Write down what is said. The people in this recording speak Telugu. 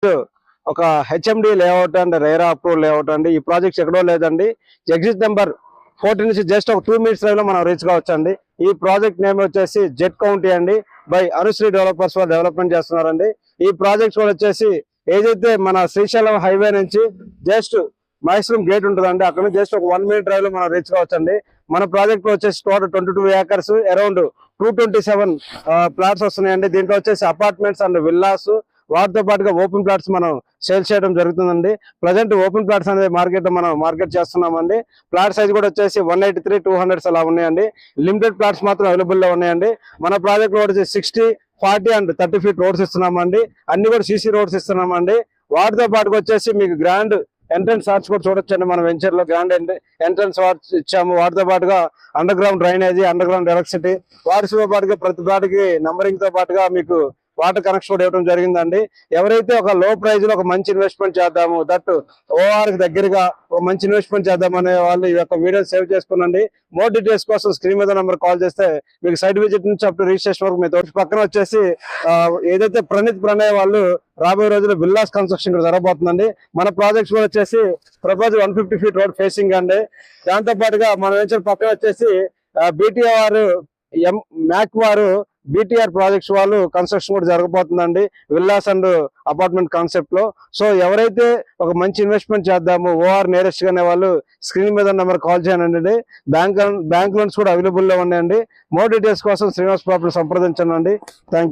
ఒక HMD layout and RERA approve layout అండి. ఈ ప్రాజెక్ట్స్ ఎక్కడో లేదండి. ఎగ్జిట్ నెంబర్ 14 నుంచి జస్ట్ ఒక 2 minutes డ్రైవ్ లో మనం రీచ్ కావచ్చు అండి. ఈ ప్రాజెక్ట్ నేమ్ వచ్చేసి జెట్ కౌంటీ అండి. బై అనుశ్రీ డెవలపర్స్ వాళ్ళు డెవలప్మెంట్ చేస్తున్నారండి. ఈ ప్రాజెక్ట్స్ కూడా వచ్చేసి ఏదైతే మన శ్రీశైలం హైవే నుంచి జస్ట్ మైసూరం గేట్ ఉంటుందండి, అక్కడ నుంచి జస్ట్ ఒక 1 minute డ్రైవ్ లో మనం రీచ్ కావచ్చు అండి. మన ప్రాజెక్ట్ లో వచ్చేసి టోటల్ 22 acres అరౌండ్ 227 ప్లాట్స్ వస్తున్నాయండి. దీంట్లో వచ్చేసి అపార్ట్మెంట్స్ అండ్ విల్లాస్, వాటితో పాటుగా ఓపెన్ ప్లాట్స్ మనం సేల్ చేయడం జరుగుతుందండి. ప్రజెంట్ ఓపెన్ ప్లాట్స్ అనేది మార్కెట్ చేస్తున్నామండి. ప్లాట్ సైజ్ కూడా వచ్చేసి 183, 200 అలా ఉన్నాయండి. లిమిటెడ్ ప్లాట్స్ మాత్రం అవైలబుల్ లో ఉన్నాయండి. మన ప్రాజెక్ట్ లో వచ్చేసి 60, 40 అండ్ 30 feet రోడ్స్ ఇస్తున్నామండి. అన్ని కూడా సీసీ రోడ్స్ ఇస్తున్నామండి. వాటితో పాటుగా వచ్చేసి మీకు గ్రాండ్ ఎంట్రన్స్ ఆర్చ్ కూడా చూడొచ్చండి. మన వెంచర్ లో గ్రాండ్ ఎంట్రన్స్ ఆర్చ్ ఇచ్చాము. వాటితో పాటుగా under ground drainage, under ground electricity, వాటితో పాటుగా ప్రతి ప్లాట్కి నంబరింగ్ తో పాటుగా మీకు వాటర్ కనెక్షన్ కూడా ఇవ్వడం జరిగిందండి. ఎవరైతే ఒక లో ప్రైజ్ లో ఒక మంచి ఇన్వెస్ట్మెంట్ చేద్దాము, దట్ ఓఆర్ కి దగ్గరగా ఒక మంచి ఇన్వెస్ట్మెంట్ చేద్దాం అనే వాళ్ళు ఈ యొక్క వీడియో సేవ్ చేసుకునండి. మోర్ డీటెయిల్స్ కోసం స్క్రీన్ మీద నెంబర్ కాల్ చేస్తే మీకు సైట్ విజిట్ నుంచి అప్ టు రిజిస్ట్రేషన్ వరకు మీ తోటి పక్కన వచ్చేసి ఏదైతే ప్రణయ్ వాళ్ళు రాబోయే రోజుల్లో విల్లాస్ కన్స్ట్రక్షన్ కూడా జరగబోతుందండి. మన ప్రాజెక్ట్స్ కూడా వచ్చేసి ప్రపోజ్ 150 feet రోడ్ ఫేసింగ్ అండి. దాంతో పాటుగా మన వెంచర్ పక్కన వచ్చేసి బీటీఆర్ మ్యాక్ వారు బీటీఆర్ ప్రాజెక్ట్స్ వాళ్ళు కన్స్ట్రక్షన్ కూడా జరగబోతుందండి, విల్లాస్ అండ్ అపార్ట్మెంట్ కాన్సెప్ట్ లో. సో ఎవరైతే ఒక మంచి ఇన్వెస్ట్మెంట్ చేద్దాము ఓఆర్ నియరెస్ట్ గానే వాళ్ళు స్క్రీన్ మీద నెంబర్ కాల్ చేయండి. బ్యాంక్ లోన్స్ కూడా అవైలబుల్ లో ఉన్నాయండి. మోర్ డీటెయిల్స్ కోసం శ్రీనివాస్ ప్రాపర్టీ సంప్రదించండి. థ్యాంక్